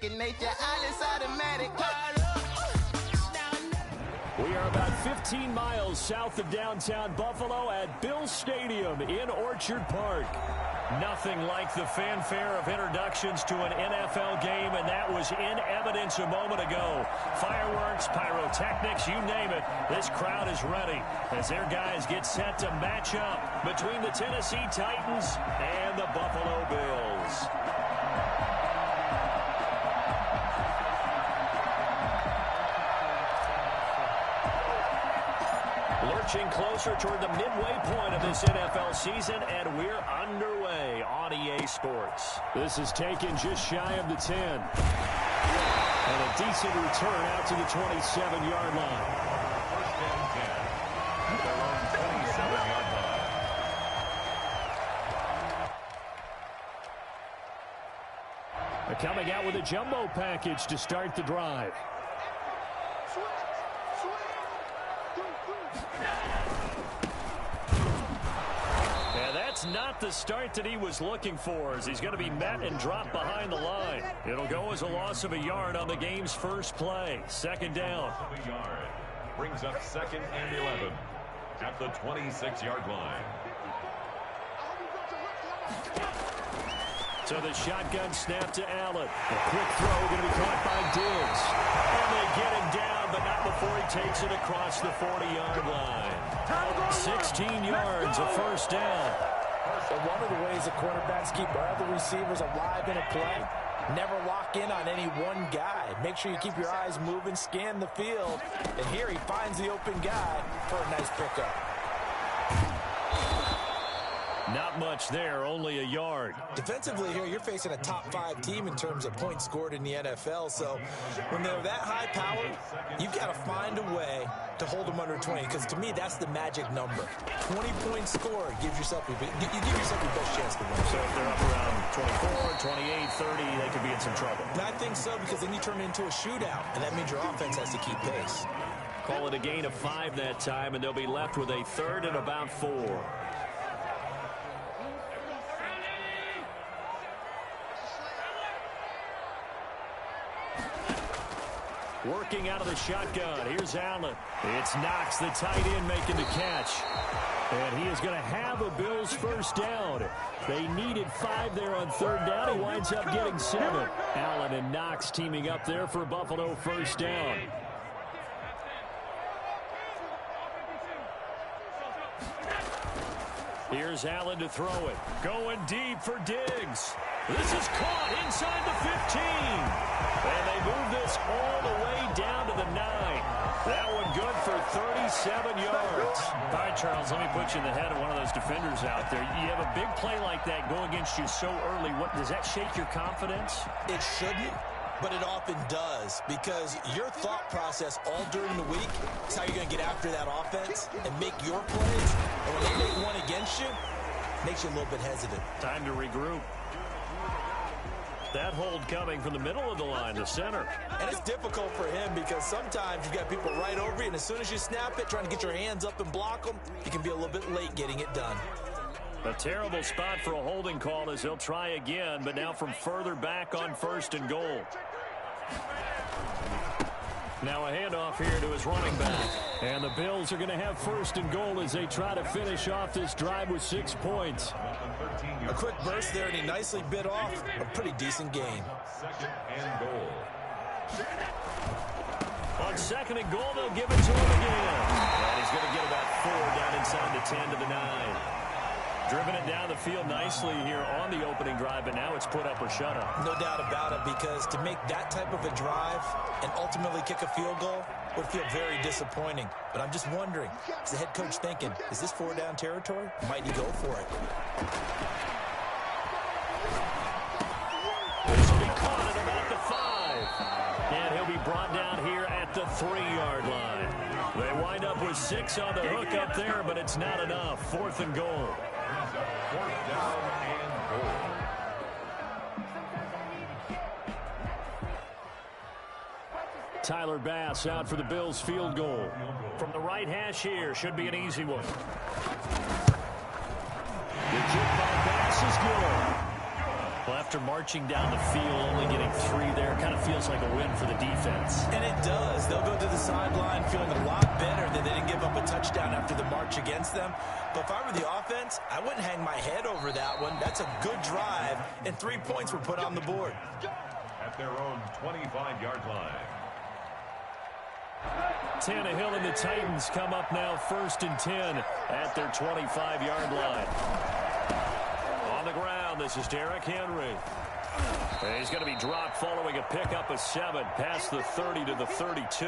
Nature, Alice automatic. We are about 15 miles south of downtown Buffalo at Bills Stadium in Orchard Park. Nothing like the fanfare of introductions to an NFL game, and that was in evidence a moment ago. Fireworks, pyrotechnics, you name it. This crowd is ready as their guys get set to match up between the Tennessee Titans and the Buffalo Bills. Lurching closer toward the midway point of this NFL season, and we're underway on EA Sports. This is taken just shy of the 10. And a decent return out to the 27-yard line. First and 10. At their own 27-yard line. They're coming out with a jumbo package to start the drive. Not the start that he was looking for, as he's going to be met and dropped behind the line. It'll go as a loss of a yard on the game's first play. Second down. Loss of a yard. Brings up 2nd and 11 at the 26-yard line. So the shotgun snap to Allen. A quick throw going to be caught by Diggs. And they get him down, but not before he takes it across the 40-yard line. 16 yards, a first down. And one of the ways the quarterbacks keep our other receivers alive in a play, never lock in on any one guy. Make sure you keep your eyes moving, scan the field. And here he finds the open guy for a nice pickup. Not much there, only a yard. Defensively here, you're facing a top-5 team in terms of points scored in the NFL. So when they're that high-powered, you've got to find a way to hold them under 20. Because to me, that's the magic number. 20 points scored gives yourself you give yourself your best chance to win. So if they're up around 24, 28, 30, they could be in some trouble. And I think so, because then you turn it into a shootout, and that means your offense has to keep pace. Call it a gain of 5 that time, and they'll be left with a 3rd and about 4. Working out of the shotgun. Here's Allen. It's Knox, the tight end, making the catch. And he is going to have a Bills first down. They needed 5 there on 3rd down. He winds up getting 7. Allen and Knox teaming up there for Buffalo first down. Here's Allen to throw it. Going deep for Diggs. This is caught inside the 15. And they move this all the way down to the 9. That one good for 37 yards. All right, Charles, let me put you in the head of one of those defenders out there. You have a big play like that go against you so early. What, does that shake your confidence? It shouldn't, but it often does, because your thought process all during the week is how you're going to get after that offense and make your plays. And when they make one against you, it makes you a little bit hesitant. Time to regroup. That hold coming from the middle of the line, the center. And it's difficult for him because sometimes you've got people right over you, and as soon as you snap it, trying to get your hands up and block them, you can be a little bit late getting it done. A terrible spot for a holding call as he'll try again, but now from further back on 1st and goal. Now a handoff here to his running back. And the Bills are going to have 1st and goal as they try to finish off this drive with 6 points. A quick burst there, and he nicely bit off a pretty decent gain. 2nd and goal. On 2nd and goal, they'll give it to him again. And he's going to get about 4 down inside the 10 to the 9. Driven it down the field nicely here on the opening drive, but now it's put up or shut up. No doubt about it, because to make that type of a drive and ultimately kick a field goal would feel very disappointing. But I'm just wondering, is the head coach thinking, is this 4-down territory? Might he go for it? This will be caught at about the 5. And he'll be brought down here at the 3-yard line. They wind up with 6 on the hook up there, but it's not enough. 4th and goal. 4th down and goal. Tyler Bass out for the Bills field goal. From the right hash here, should be an easy one. The kick by Bass is good. Well, after marching down the field, only getting 3 there, kind of feels like a win for the defense. And it does. They'll go to the sideline feeling a lot better that they didn't give up a touchdown after the march against them. But if I were the offense, I wouldn't hang my head over that one. That's a good drive, and 3 points were put on the board. At their own 25-yard line. Tannehill and the Titans come up now 1st and 10 at their 25-yard line. On the ground, this is Derrick Henry. And he's going to be dropped following a pickup of 7 past the 30 to the 32.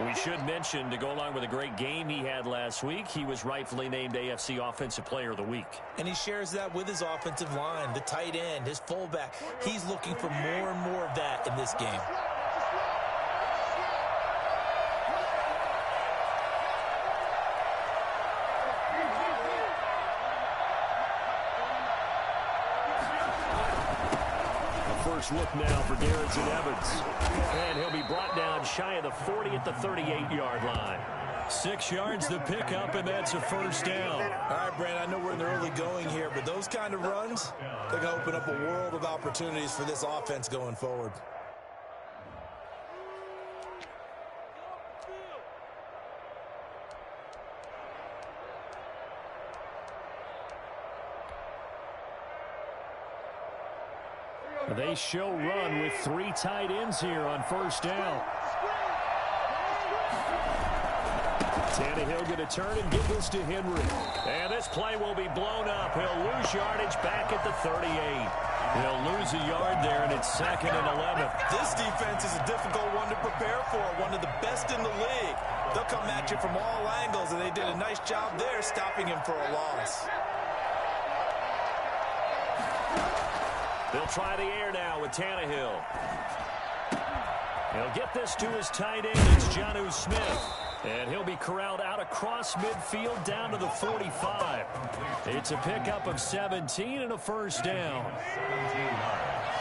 We should mention, to go along with a great game he had last week, he was rightfully named AFC Offensive Player of the Week. And he shares that with his offensive line, the tight end, his fullback. He's looking for more and more of that in this game. First look now for Garrison Evans. And he'll be brought down shy of the 40 at the 38-yard line. 6 yards the pickup, and that's a first down. All right, Brand, I know we're in the early going here, but those kind of runs, they're going to open up a world of opportunities for this offense going forward. They show run with 3 tight ends here on first down. Tannehill going to turn and give this to Henry. And this play will be blown up. He'll lose yardage back at the 38. He'll lose a yard there, and it's 2nd and 11. This defense is a difficult one to prepare for, one of the best in the league. They'll come at you from all angles, and they did a nice job there stopping him for a loss. They'll try the air now with Tannehill. He'll get this to his tight end. It's Jonnu Smith. And he'll be corralled out across midfield down to the 45. It's a pickup of 17 and a first down. 17 yards.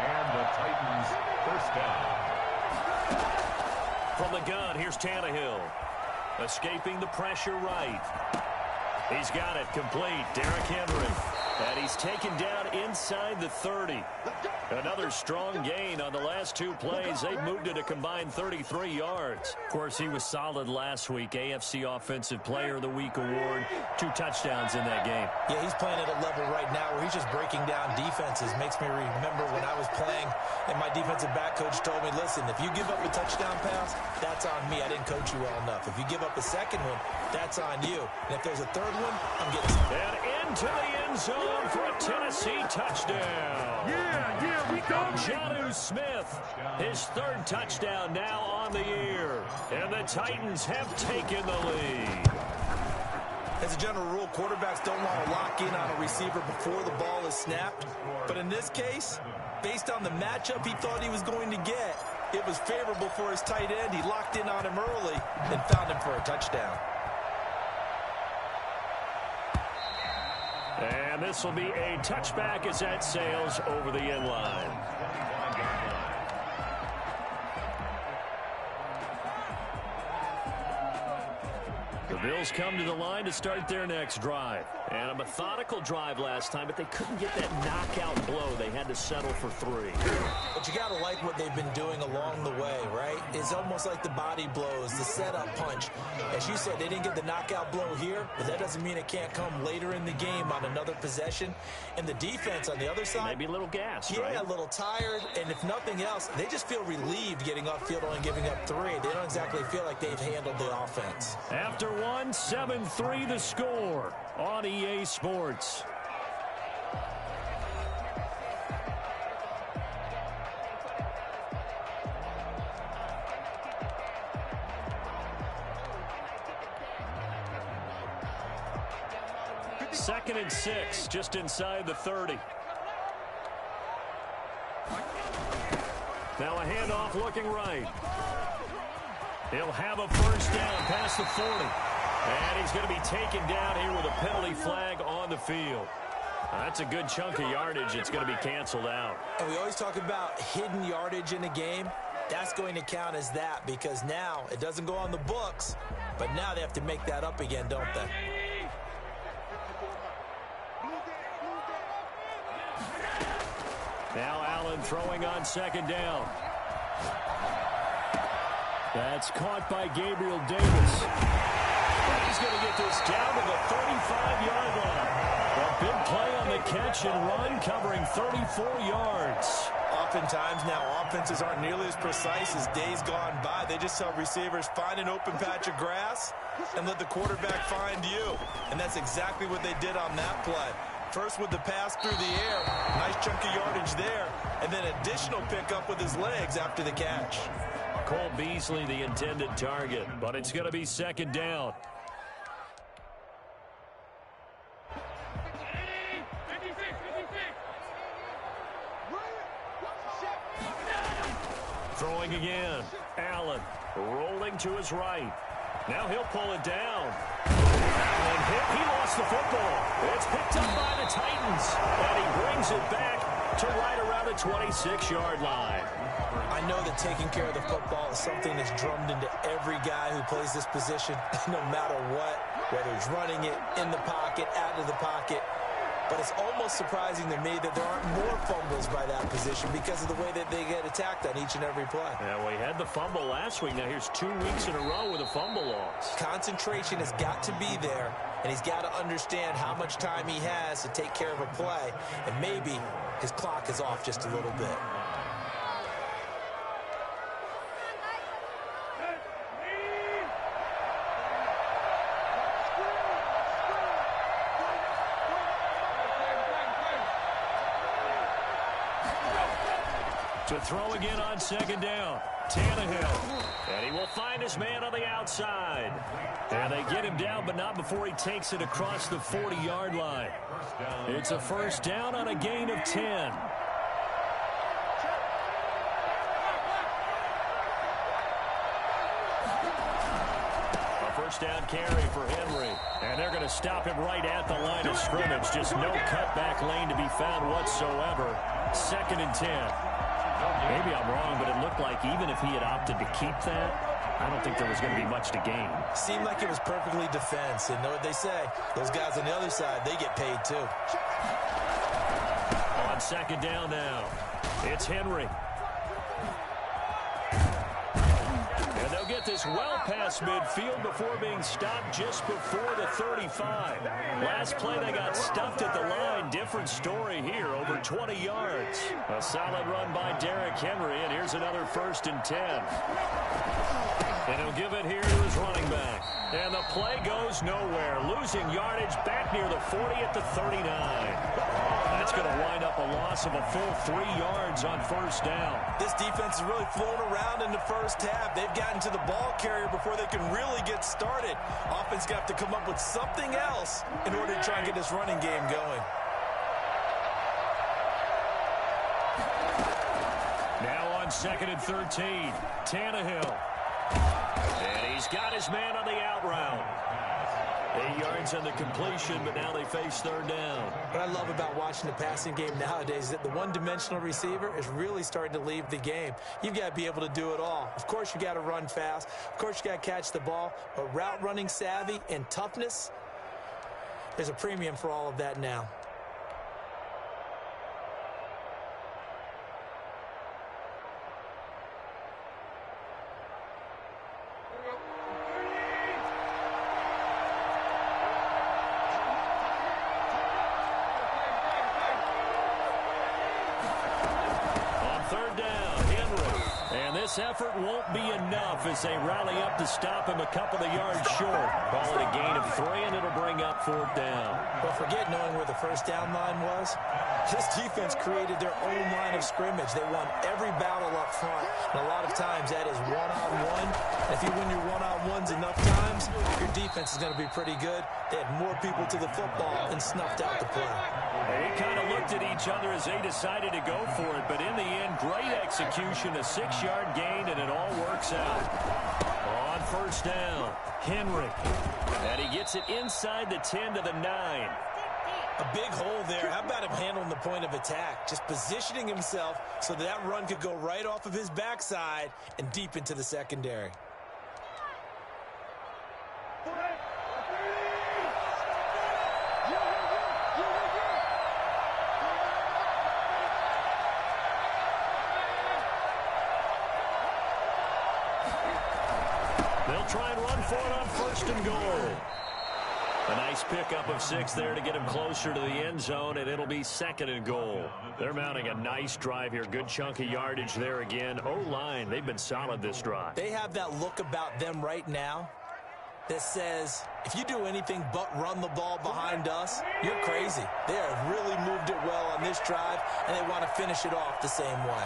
And the Titans first down. From the gun, here's Tannehill. Escaping the pressure right. He's got it complete. Derrick Henry. And he's taken down inside the 30. Another strong gain on the last 2 plays. They've moved it a combined 33 yards. Of course, he was solid last week. AFC Offensive Player of the Week award. 2 touchdowns in that game. Yeah, he's playing at a level right now where he's just breaking down defenses. Makes me remember when I was playing and my defensive back coach told me, listen, if you give up a touchdown pass, that's on me. I didn't coach you well enough. If you give up a second one, that's on you. And if there's a third one, I'm getting some. And into the end zone for a Tennessee touchdown. Yeah, we go. Jonnu Smith, his 3rd touchdown now on the year. And the Titans have taken the lead. As a general rule, quarterbacks don't want to lock in on a receiver before the ball is snapped. But in this case, based on the matchup he thought he was going to get, it was favorable for his tight end. He locked in on him early and found him for a touchdown. And this will be a touchback as that sails over the end line. The Bills come to the line to start their next drive. And a methodical drive last time, but they couldn't get that knockout blow. They had to settle for 3. But you got to like what they've been doing along the way, right? It's almost like the body blows, the setup punch. As you said, they didn't get the knockout blow here, but that doesn't mean it can't come later in the game on another possession. And the defense on the other side, maybe a little gassed, yeah, right? a little tired. And if nothing else, they just feel relieved getting upfield only giving up 3. They don't exactly feel like they've handled the offense. After 1, 7-3 the score on EA Sports. Second and 6, just inside the 30. Now a handoff looking right. He'll have a first down past the 40. And he's going to be taken down here with a penalty flag on the field. That's a good chunk of yardage. It's going to be canceled out. And we always talk about hidden yardage in a game. That's going to count as that because now it doesn't go on the books, but now they have to make that up again, don't they? Now Allen throwing on second down. That's caught by Gabriel Davis. He's going to get this down to the 35-yard line. A big play on the catch and run, covering 34 yards. Oftentimes now offenses aren't nearly as precise as days gone by. They just tell receivers, find an open patch of grass and let the quarterback find you. And that's exactly what they did on that play. First with the pass through the air, nice chunk of yardage there, and then additional pickup with his legs after the catch. Cole Beasley the intended target, but it's going to be second down. Throwing again. Allen rolling to his right. Now he'll pull it down. And he lost the football. It's picked up by the Titans. And he brings it back to right around the 26-yard line. I know that taking care of the football is something that's drummed into every guy who plays this position, no matter what, whether he's running it, in the pocket, out of the pocket. But it's almost surprising to me that there aren't more fumbles by that position because of the way that they get attacked on each and every play. Yeah, we had the fumble last week. Now here's 2 weeks in a row with a fumble loss. Concentration has got to be there, and he's got to understand how much time he has to take care of a play, and maybe his clock is off just a little bit. To throw again on second down. Tannehill. And he will find his man on the outside. And they get him down, but not before he takes it across the 40-yard line. It's a first down on a gain of 10. First down carry for Henry. And they're going to stop him right at the line of scrimmage. Just no cutback lane to be found whatsoever. Second and 10. Maybe I'm wrong, but it looked like even if he had opted to keep that, I don't think there was going to be much to gain. Seemed like it was perfectly defense. And know what they say? Those guys on the other side, they get paid too. On second down now, it's Henry. And they'll get this well past midfield before being stopped just before the 35. Last play they got stuffed at the line. Different story here, over 20 yards. A solid run by Derrick Henry, and here's another first and 10. And he'll give it here to his running back. And the play goes nowhere. Losing yardage back near the 40 at the 39. That's going to wind up a loss of a full 3 yards on first down. This defense is really flown around in the first half. They've gotten to the ball carrier before they can really get started. Offense got to come up with something else in order to try and get this running game going. Now on second and 13, Tannehill. And he's got his man on the out route. 8 yards on the completion, but now they face third down. What I love about watching the passing game nowadays is that the one-dimensional receiver is really starting to leave the game. You've got to be able to do it all. Of course, you got to run fast. Of course, you got to catch the ball. But route running savvy and toughness, there's a premium for all of that now. This effort won't be enough as they rally up to stop him a couple of yards short. Call it a gain of 3, and it'll bring up fourth down. Well, forget knowing where the first down line was. This defense created their own line of scrimmage. They won every battle up front, and a lot of times that is one-on-one. If you win your one-on-ones enough times, your defense is going to be pretty good. They had more people to the football and snuffed out the play. They kind of looked at each other as they decided to go for it, but in the end, great execution, a 6-yard gain, and it all works out. On first down, Henry. And he gets it inside the 10 to the 9. A big hole there. How about him handling the point of attack? Just positioning himself so that run could go right off of his backside and deep into the secondary. try and run for it on 1st and goal. A nice pickup of 6 there to get him closer to the end zone, and it'll be 2nd and goal. They're mounting a nice drive here. Good chunk of yardage there again. O-line, they've been solid this drive. They have that look about them right now that says, if you do anything but run the ball behind us, you're crazy. They have really moved it well on this drive, and they want to finish it off the same way.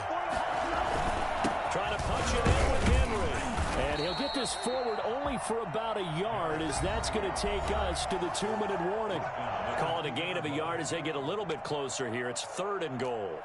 Trying to punch it in with Henry. And he'll get this forward only for about a yard, as that's going to take us to the 2-minute warning. Call it a gain of a yard as they get a little bit closer here. It's 3rd and goal.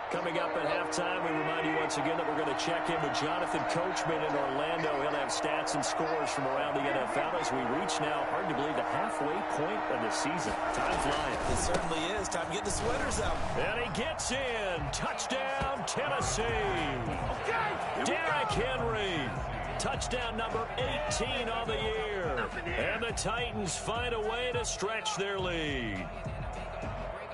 Coming up at halftime, we remind you once again that we're going to check in with Jonathan Coachman in Orlando. He'll have stats and scores from around the NFL as we reach now, hard to believe, the halfway point of the season. Time flying. It certainly is. Time to get the sweaters out. And he gets in. Touchdown, Tennessee. Derrick Henry. Touchdown number 18 on the year. And the Titans find a way to stretch their lead.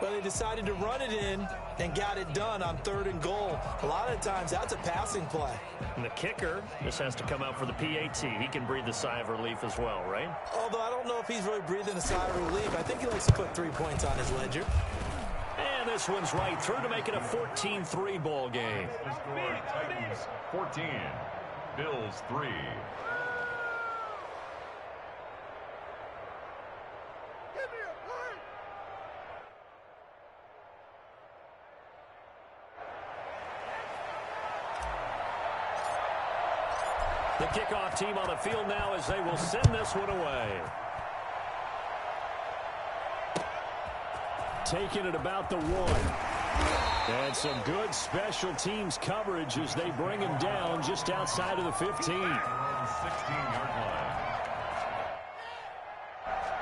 Well, they decided to run it in and got it done on 3rd and goal. A lot of times, that's a passing play. And the kicker, this has to come out for the PAT. He can breathe a sigh of relief as well, right? Although I don't know if he's really breathing a sigh of relief. I think he likes to put 3 points on his ledger. And this one's right through to make it a 14-3 ball game. The score, Titans 14, Bills 3. The kickoff team on the field now as they will send this one away. Taking it about the 1. And some good special teams coverage as they bring him down just outside of the 15. 16-yard line.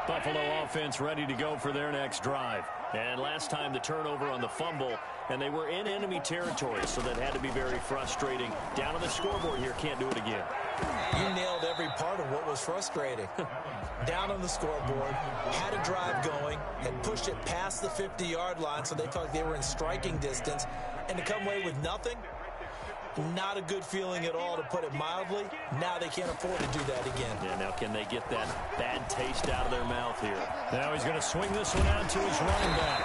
Buffalo offense ready to go for their next drive. And last time the turnover on the fumble, and they were in enemy territory, so that had to be very frustrating. Down on the scoreboard here, can't do it again. You nailed every part of what was frustrating. Down on the scoreboard, had a drive going, had pushed it past the 50-yard line, so they felt like they were in striking distance, and to come away with nothing, not a good feeling at all, to put it mildly. Now they can't afford to do that again. Yeah, now can they get that bad taste out of their mouth here? Now he's going to swing this one out to his running back.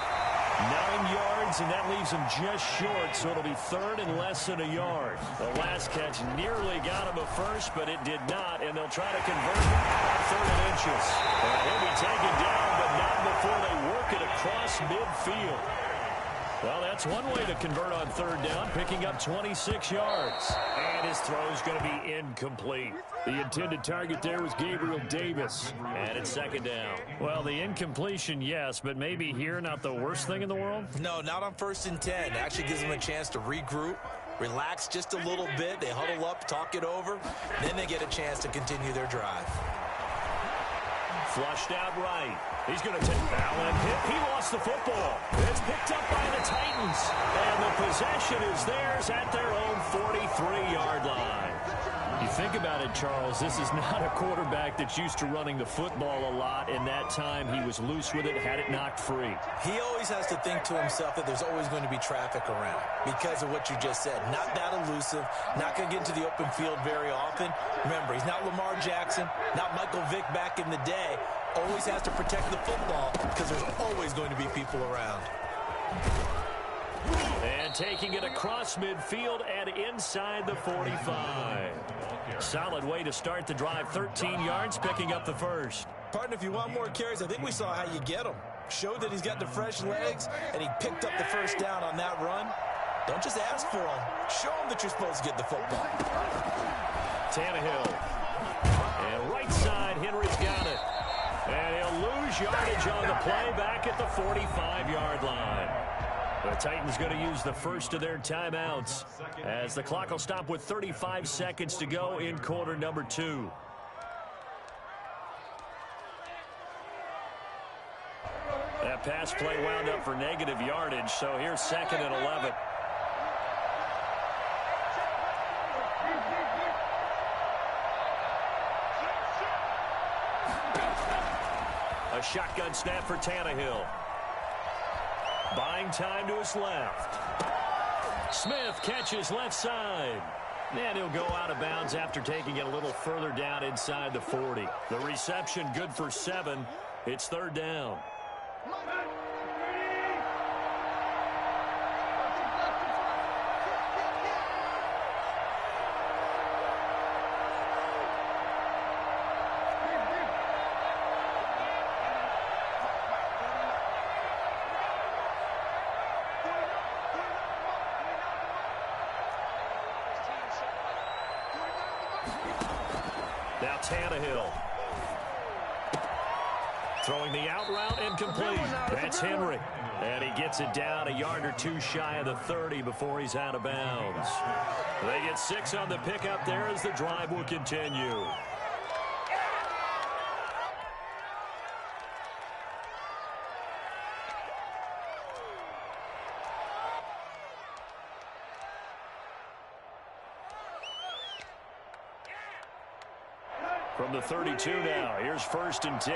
9 yards, and that leaves him just short, so it'll be 3rd and less than a yard. The last catch nearly got him a first, but it did not, and they'll try to convert it on 3rd and inches. And he'll be taken down, but not before they work it across midfield. Well, that's one way to convert on 3rd down, picking up 26 yards. And his throw is going to be incomplete. The intended target there was Gabriel Davis. And it's 2nd down. Well, the incompletion, yes, but maybe here not the worst thing in the world? No, not on 1st and 10. It actually gives them a chance to regroup, relax just a little bit. They huddle up, talk it over. Then they get a chance to continue their drive. Flushed out right. He's going to take Allen. He lost the football. It's picked up by the Titans. And the possession is theirs at their own 43-yard line. You think about it, Charles, this is not a quarterback that's used to running the football a lot. In that time, he was loose with it, had it knocked free. He always has to think to himself that there's always going to be traffic around because of what you just said. Not that elusive, not going to get into the open field very often. Remember, he's not Lamar Jackson, not Michael Vick back in the day. Always has to protect the football because there's always going to be people around. And taking it across midfield and inside the 45. Solid way to start the drive. 13 yards, picking up the first. Partner, if you want more carries, I think we saw how you get them. Showed that he's got the fresh legs, and he picked up the first down on that run. Don't just ask for them. Show them that you're supposed to get the football. Tannehill. And right side, Henry's got it. And he'll lose yardage on the play back at the 45-yard line. The Titans going to use the first of their timeouts as the clock will stop with 35 seconds to go in quarter number 2. That pass play wound up for negative yardage, so here's 2nd and 11. A shotgun snap for Tannehill. Buying time to his left. Smith catches left side. And he'll go out of bounds after taking it a little further down inside the 40. The reception good for 7. It's third down. Now Tannehill. Throwing the out route incomplete. That's Henry. And he gets it down a yard or two shy of the 30 before he's out of bounds. They get 6 on the pickup there as the drive will continue. From the 32 now, here's 1st and 10.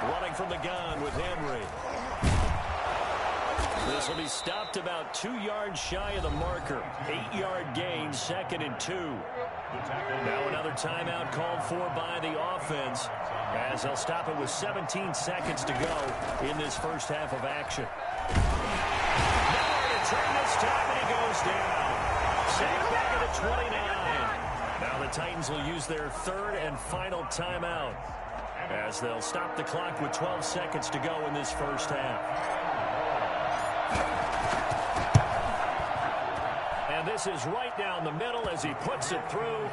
Running from the gun with Henry. This will be stopped about 2 yards shy of the marker. 8-yard gain, 2nd and 2. Now another timeout called for by the offense, as they'll stop it with 17 seconds to go in this first half of action. Nowhere to turn this time, and he goes down. Safe back at the 29. Now the Titans will use their 3rd and final timeout, as they'll stop the clock with 12 seconds to go in this first half. And this is right down the middle as he puts it through.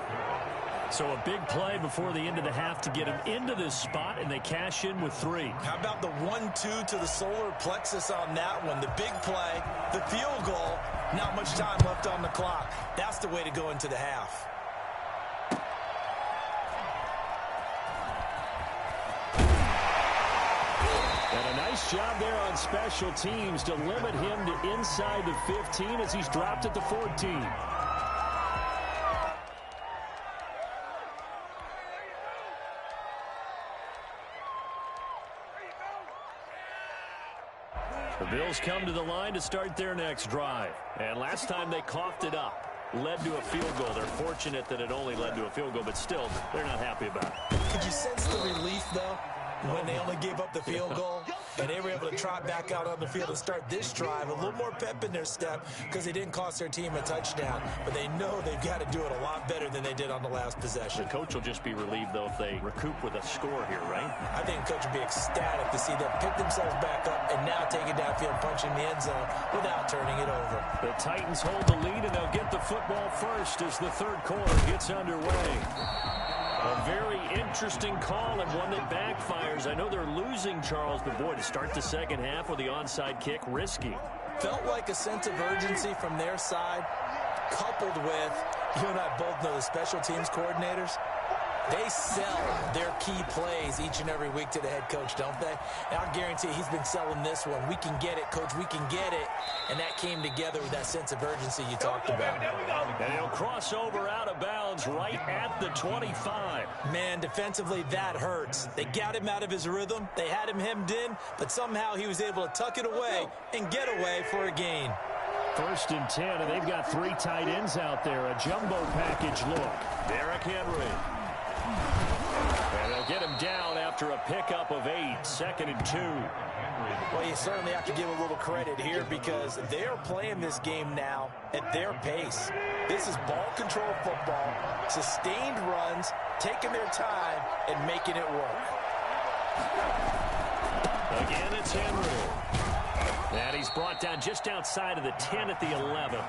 So a big play before the end of the half to get him into this spot, and they cash in with 3. How about the 1-2 to the solar plexus on that one? The big play, the field goal, not much time left on the clock. That's the way to go into the half. And a nice job there on special teams to limit him to inside the 15 as he's dropped at the 14. The Bills come to the line to start their next drive. And last time they coughed it up. Led to a field goal. They're fortunate that it only led to a field goal, but still, they're not happy about it. Could you sense the relief, though, when they only gave up the field goal? And they were able to trot back out on the field and start this drive. A little more pep in their step because they didn't cost their team a touchdown. But they know they've got to do it a lot better than they did on the last possession. The coach will just be relieved, though, if they recoup with a score here, right? I think the coach would be ecstatic to see them pick themselves back up and now take it downfield, punching the end zone without turning it over. The Titans hold the lead, and they'll get the football first as the third quarter gets underway. A very interesting call and one that backfires. I know they're losing, Charles, but boy, to start the second half with the onside kick, risky. Felt like a sense of urgency from their side, coupled with, you and I both know the special teams coordinators. They sell their key plays each and every week to the head coach, don't they? And I guarantee he's been selling this one. We can get it, coach. We can get it. And that came together with that sense of urgency you talked about. And he'll cross over out of bounds right at the 25. Man, defensively, that hurts. They got him out of his rhythm. They had him hemmed in, but somehow he was able to tuck it away and get away for a gain. 1st and 10, and they've got 3 tight ends out there. A jumbo package look. Derrick Henry. And they'll get him down after a pickup of 8, 2nd and 2. Well, you certainly have to give a little credit here because they're playing this game now at their pace. This is ball control football, sustained runs, taking their time and making it work. Again, it's Henry. And he's brought down just outside of the 10 at the 11.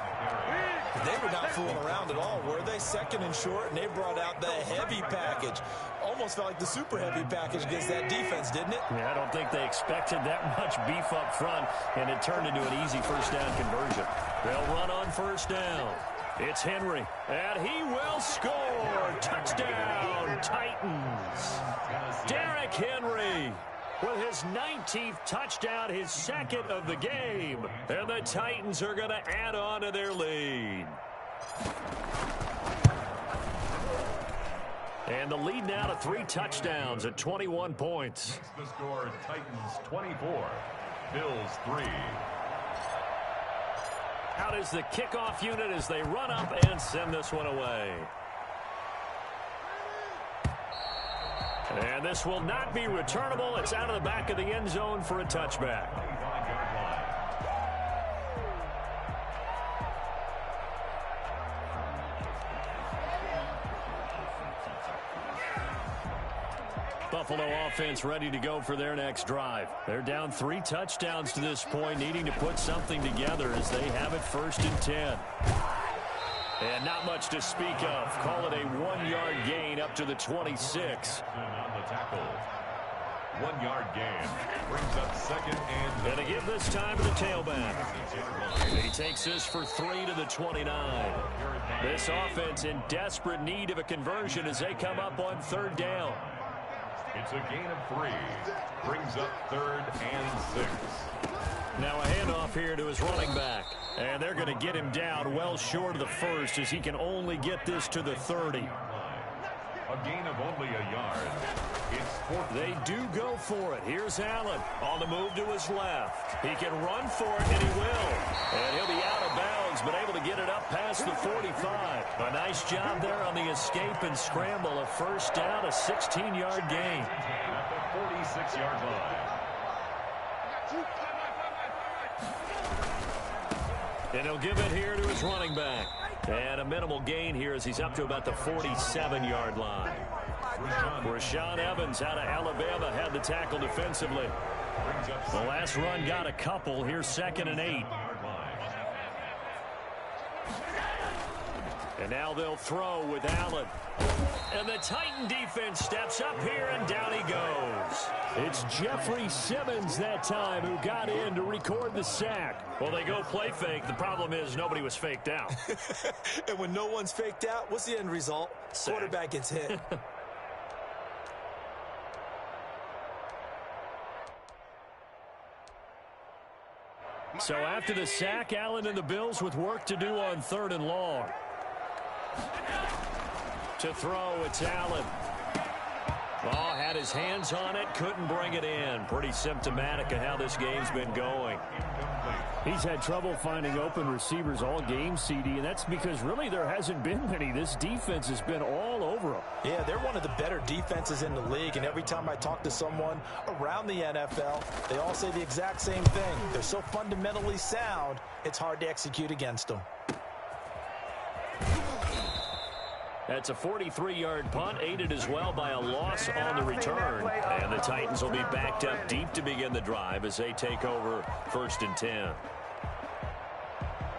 They were not fooling around at all, were they? 2nd and short, and they brought out the heavy package. Almost felt like the super heavy package against that defense, didn't it? Yeah, I don't think they expected that much beef up front, and it turned into an easy first down conversion. They'll run on first down. It's Henry, and he will score. Touchdown, Titans. Derrick Henry with his 19th touchdown, his 2nd of the game. And the Titans are going to add on to their lead. And the lead now to 3 touchdowns at 21 points. The score, Titans 24, Bills 3. Out is the kickoff unit as they run up and send this one away. And this will not be returnable. It's out of the back of the end zone for a touchback. Buffalo offense ready to go for their next drive. They're down 3 touchdowns to this point, needing to put something together as they have it 1st and 10. And not much to speak of. Call it a 1-yard gain up to the 26. On the tackle. 1-yard gain. Brings up 2nd and... Going to give this time to the tailback. He takes this for 3 to the 29. This offense in desperate need of a conversion as they come up on 3rd down. It's a gain of 3. Brings up 3rd and 6. Now a handoff here to his running back. And they're going to get him down well short of the 1st as he can only get this to the 30. A gain of only a yard. It's 4th. They do go for it. Here's Allen on the move to his left. He can run for it, and he will. And he'll be out of bounds, but able to get it up past the 45. A nice job there on the escape and scramble. A 1st down, a 16-yard gain. At the 46-yard line. And he'll give it here to his running back. And a minimal gain here as he's up to about the 47-yard line. Rashaan Evans out of Alabama had the tackle defensively. The last run got a couple. Here's 2nd and 8. And now they'll throw with Allen. And the Titan defense steps up here, and down he goes. It's Jeffrey Simmons that time who got in to record the sack. Well, they go play fake. The problem is nobody was faked out. And when no one's faked out, what's the end result? Sack. Quarterback gets hit. So after the sack, Allen and the Bills with work to do on 3rd and long. To throw, it's Allen. Oh, had his hands on it, couldn't bring it in. Pretty symptomatic of how this game's been going. He's had trouble finding open receivers all game, CD, and that's because really there hasn't been many. This defense has been all over him. Yeah, they're one of the better defenses in the league, and every time I talk to someone around the NFL, they all say the exact same thing. They're so fundamentally sound, it's hard to execute against them. That's a 43-yard punt, aided as well by a loss on the return. And the Titans will be backed up deep to begin the drive as they take over 1st and 10.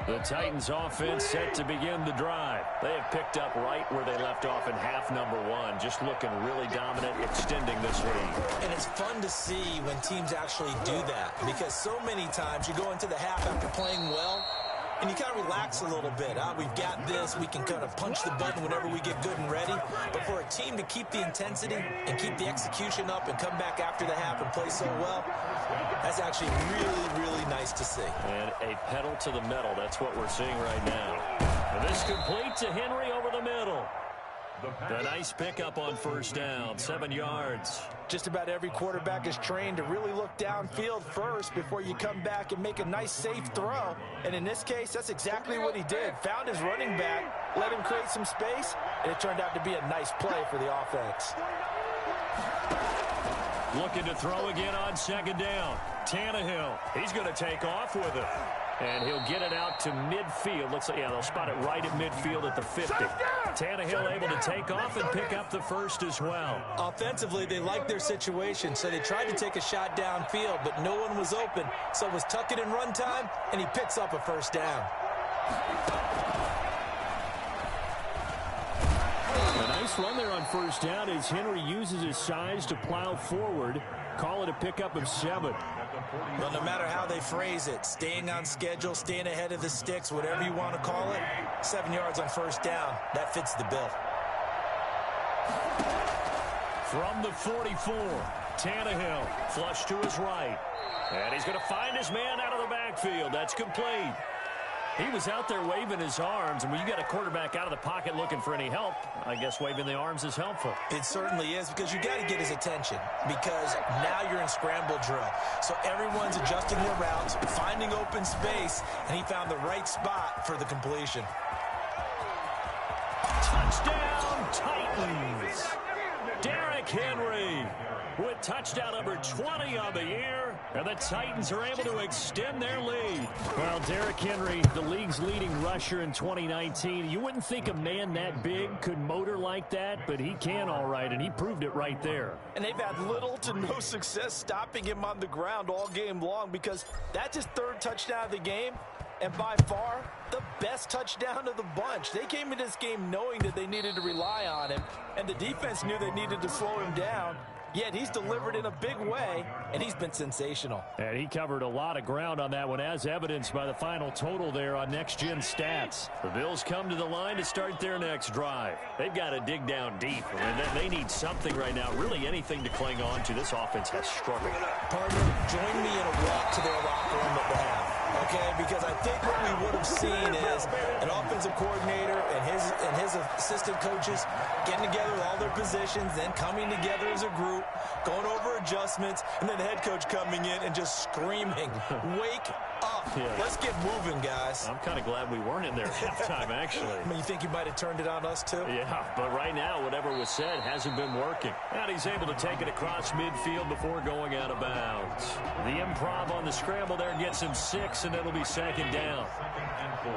The Titans offense set to begin the drive. They have picked up right where they left off in half number 1, just looking really dominant, extending this lead. And it's fun to see when teams actually do that, because so many times you go into the half after playing well, and you kind of relax a little bit. We've got this. We can kind of punch the button whenever we get good and ready. But for a team to keep the intensity and keep the execution up and come back after the half and play so well, that's actually really, really nice to see. And a pedal to the metal. That's what we're seeing right now. And this complete to Henry over the middle. A nice pickup on 1st down, 7 yards. Just about every quarterback is trained to really look downfield first before you come back and make a nice, safe throw. And in this case, that's exactly what he did. Found his running back, let him create some space, and it turned out to be a nice play for the offense. Looking to throw again on 2nd down. Tannehill, he's going to take off with it. And he'll get it out to midfield. Looks like, yeah, they'll spot it right at midfield at the 50. Tannehill able to take off and pick up the 1st as well. Offensively, they liked their situation, so they tried to take a shot downfield, but no one was open. So it was tuck it and run time, and he picks up a 1st down. A nice run there on 1st down as Henry uses his size to plow forward. Call it a pickup of 7. Well, no matter how they phrase it, staying on schedule, staying ahead of the sticks, whatever you want to call it, 7 yards on 1st down, that fits the bill. From the 44, Tannehill, flush to his right. And he's going to find his man out of the backfield. That's complete. He was out there waving his arms, and when you got a quarterback out of the pocket looking for any help, I guess waving the arms is helpful. It certainly is, because you got to get his attention, because now you're in scramble drill. So everyone's adjusting their routes, finding open space, and he found the right spot for the completion. Touchdown, Titans! Derrick Henry with touchdown number 20 on the year, and the Titans are able to extend their lead. Well, Derrick Henry, the league's leading rusher in 2019. You wouldn't think a man that big could motor like that, but he can all right, and he proved it right there. And they've had little to no success stopping him on the ground all game long, because that's his third touchdown of the game, and by far the best touchdown of the bunch. They came in this game knowing that they needed to rely on him, and the defense knew they needed to slow him down. Yet he's delivered in a big way, and he's been sensational. And he covered a lot of ground on that one, as evidenced by the final total there on Next Gen Stats. The Bills come to the line to start their next drive. They've got to dig down deep. I mean, they need something right now, really anything to cling on to. This offense has struggled. Partner, join me in a walk to their locker room that they have. Okay, because I think what we would have seen is an offensive coordinator and his assistant coaches getting together with all their positions, then coming together as a group, going over adjustments, and then the head coach coming in and just screaming, "Wake up. Yeah. Let's get moving, guys." I'm kind of glad we weren't in there at halftime, actually. I mean, you think you might have turned it on us, too? Yeah, but right now, whatever was said hasn't been working. And he's able to take it across midfield before going out of bounds. The improv on the scramble there gets him 6, and it'll be second down. Second and 4.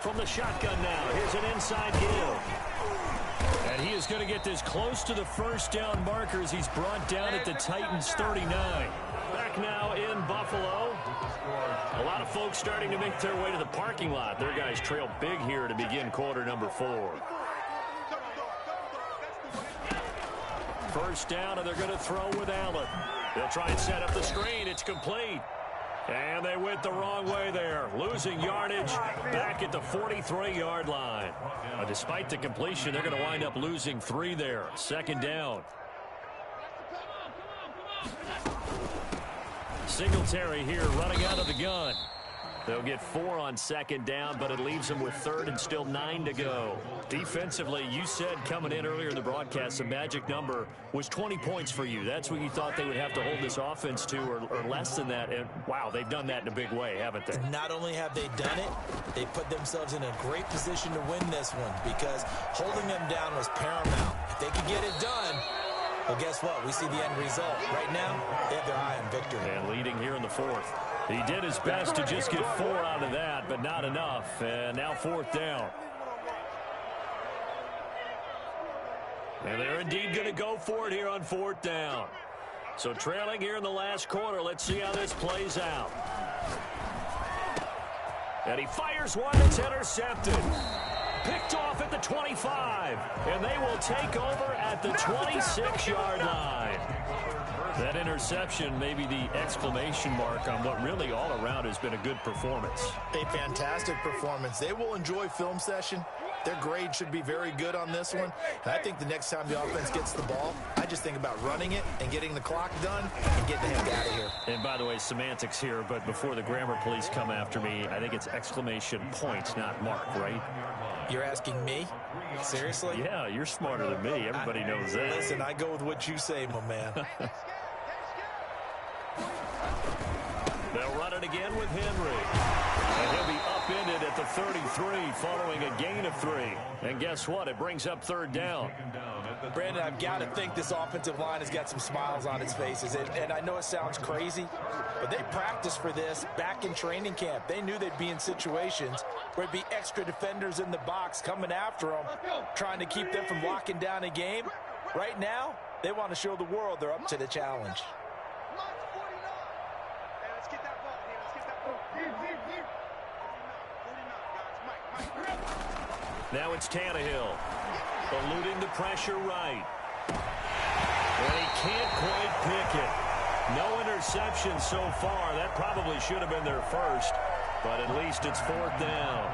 From the shotgun now, here's an inside give. And he is going to get this close to the first down marker as he's brought down at the Titans 39. Back now in Buffalo. A lot of folks starting to make their way to the parking lot. Their guys trail big here to begin quarter number 4. First down, and they're going to throw with Allen. They'll try and set up the screen. It's complete. And they went the wrong way there, losing yardage back at the 43-yard line. Despite the completion, they're going to wind up losing 3 there. Second down. Singletary here running out of the gun. They'll get 4 on second down, but it leaves them with third and still 9 to go. Defensively, you said coming in earlier in the broadcast, the magic number was 20 points for you. That's what you thought they would have to hold this offense to, or less than that. And, wow, they've done that in a big way, haven't they? Not only have they done it, they put themselves in a great position to win this one, because holding them down was paramount. If they could get it done, well, guess what? We see the end result. Right now, they have their eye on victory. And leading here in the 4th. He did his best to just get 4 out of that, but not enough. And now 4th down. And they're indeed going to go for it here on 4th down. So trailing here in the last quarter. Let's see how this plays out. And he fires one that's intercepted. Picked off at the 25. And they will take over at the 26-yard line. That interception may be the exclamation mark on what really all around has been a good performance. A fantastic performance. They will enjoy film session. Their grade should be very good on this one. And I think the next time the offense gets the ball, I just think about running it and getting the clock done and getting the heck out of here. And by the way, semantics here, but before the grammar police come after me, I think it's exclamation point, not mark, right? You're asking me? Seriously? Yeah, you're smarter than me. Everybody knows that. Listen, I go with what you say, my man. They'll run it again with Henry. And he'll be upended at the 33 following a gain of 3. And guess what? It brings up 3rd down. Brandon, I've got to think this offensive line has got some smiles on its faces. And I know it sounds crazy, but they practiced for this back in training camp. They knew they'd be in situations where it'd be extra defenders in the box coming after them, trying to keep them from locking down a game. Right now, they want to show the world they're up to the challenge. Now it's Tannehill, eluding the pressure right. And he can't quite pick it. No interception so far. That probably should have been their first, but at least it's 4th down.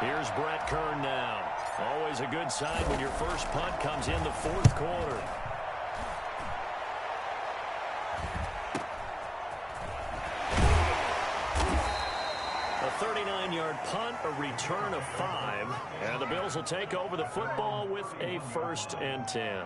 Here's Brett Kern now. Always a good sign when your first punt comes in the 4th quarter. 9-yard punt, a return of 5. And the Bills will take over the football with a 1st and 10.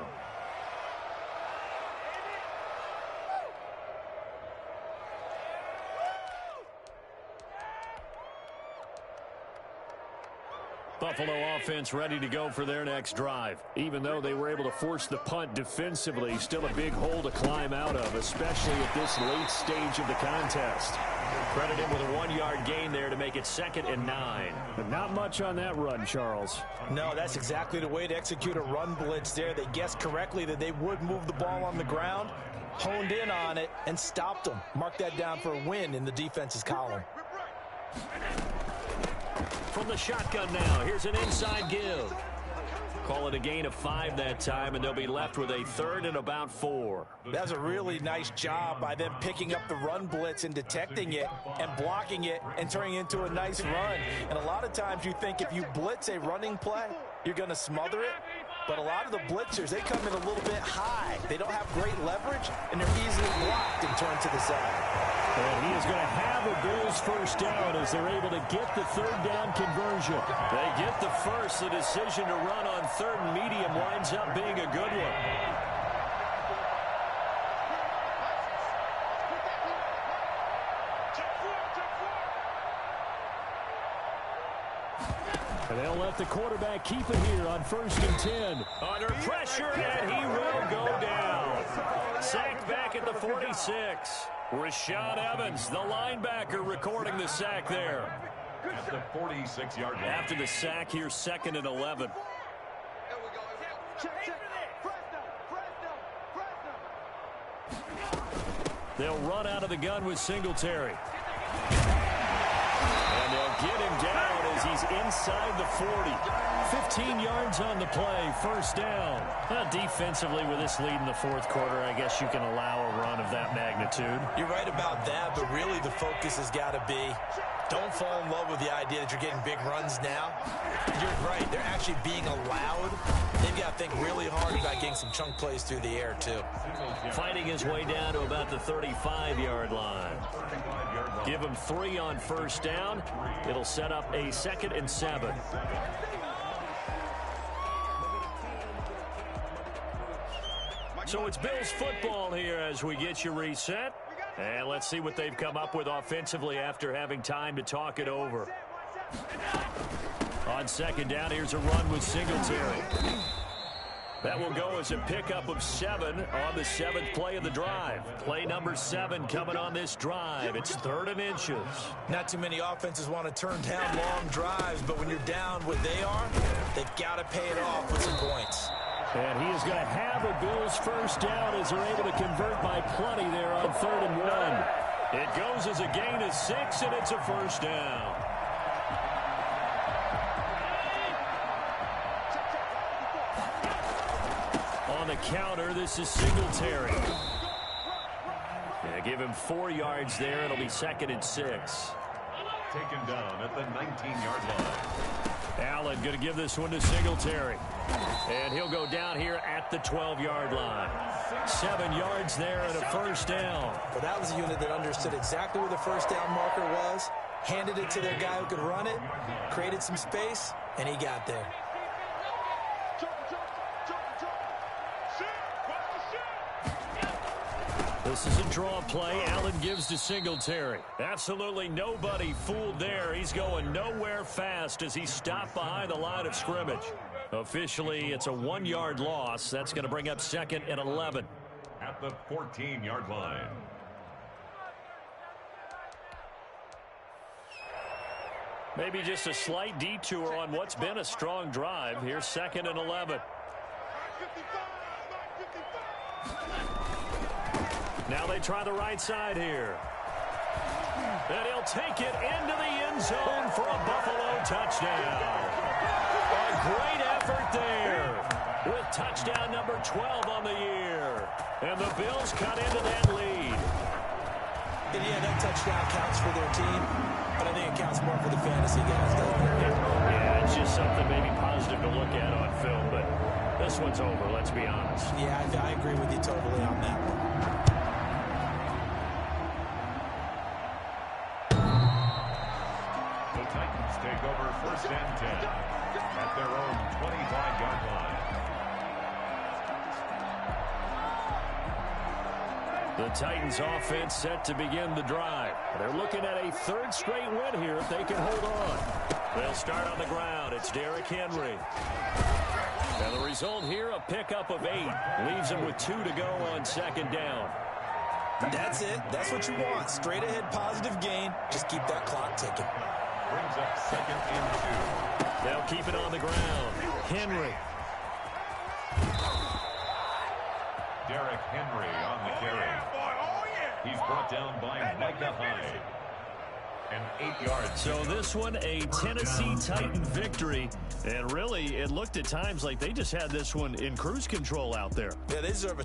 Buffalo offense ready to go for their next drive. Even though they were able to force the punt defensively, still a big hole to climb out of, especially at this late stage of the contest. Credit him with a 1-yard gain there to make it 2nd and 9. But not much on that run, Charles. No, that's exactly the way to execute a run blitz there. They guessed correctly that they would move the ball on the ground, honed in on it, and stopped them. Mark that down for a win in the defense's column. From the shotgun now, here's an inside give. Call it a gain of 5 that time, and they'll be left with a 3rd and about 4. That's a really nice job by them picking up the run blitz and detecting it and blocking it and turning it into a nice run. And a lot of times you think if you blitz a running play, you're going to smother it. But a lot of the blitzers, they come in a little bit high. They don't have great leverage, and they're easily blocked and turned to the side. And he is going to have a Bills 1st down as they're able to get the 3rd down conversion. They get the first. The decision to run on 3rd and medium winds up being a good one. And they'll let the quarterback keep it here on 1st and 10. Under pressure, and he will go down. Sacked back at the 46. Rashad Evans, the linebacker, recording the sack there. At the 46-yard line. After the sack, here's 2nd and 11. They'll run out of the gun with Singletary. And they'll get him down as he's inside the 40. 15 yards on the play, 1st down. Defensively, with this lead in the 4th quarter, I guess you can allow a run of that magnitude. You're right about that, but really the focus has got to be don't fall in love with the idea that you're getting big runs now. You're right. They're actually being allowed. They've got to think really hard about getting some chunk plays through the air, too. Fighting his way down to about the 35-yard line. Give him 3 on 1st down. It'll set up a 2nd and 7. So it's Bills football here as we get you reset. And let's see what they've come up with offensively after having time to talk it over. On 2nd down, here's a run with Singletary. That will go as a pickup of 7 on the 7th play of the drive. Play number 7 coming on this drive. It's 3rd and inches. Not too many offenses want to turn down long drives, but when you're down what they are, they've got to pay it off with some points. And he is going to have a Bills 1st down as they're able to convert by plenty there on 3rd and 1. It goes as a gain of 6, and it's a 1st down. On the counter, this is Singletary. Yeah, give him 4 yards there. It'll be 2nd and 6. Taken down at the 19-yard line. Allen going to give this one to Singletary. And he'll go down here at the 12-yard line. 7 yards there and a 1st down. But that was a unit that understood exactly where the 1st down marker was, handed it to their guy who could run it, created some space, and he got there. This is a draw play. Allen gives to Singletary. Absolutely nobody fooled there. He's going nowhere fast as he stopped behind the line of scrimmage. Officially, it's a 1-yard loss. That's going to bring up 2nd and 11. At the 14-yard line. Maybe just a slight detour on what's been a strong drive. Here's 2nd and 11. Now they try the right side here. And he'll take it into the end zone for a Buffalo touchdown. A great effort there with touchdown number 12 on the year. And the Bills cut into that lead. And yeah, that touchdown counts for their team, but I think it counts more for the fantasy guys, doesn't it? Yeah, it's just something maybe positive to look at on film, but this one's over, let's be honest. Yeah, I agree with you totally on that one. The Titans and 10 at their own 25-yard line. The Titans offense set to begin the drive. They're looking at a third straight win here if they can hold on. They'll start on the ground. It's Derrick Henry. And the result here, a pickup of 8. Leaves him with 2 to go on second down. That's it. That's what you want. Straight ahead positive gain. Just keep that clock ticking. Brings up second and 2. They'll keep it on the ground. Henry. Derrick Henry on the carry. He's brought down by Micah Hyde. And 8 yards. So this one, a Tennessee Titan victory. And really, it looked at times like they just had this one in cruise control out there. Yeah, they deserve a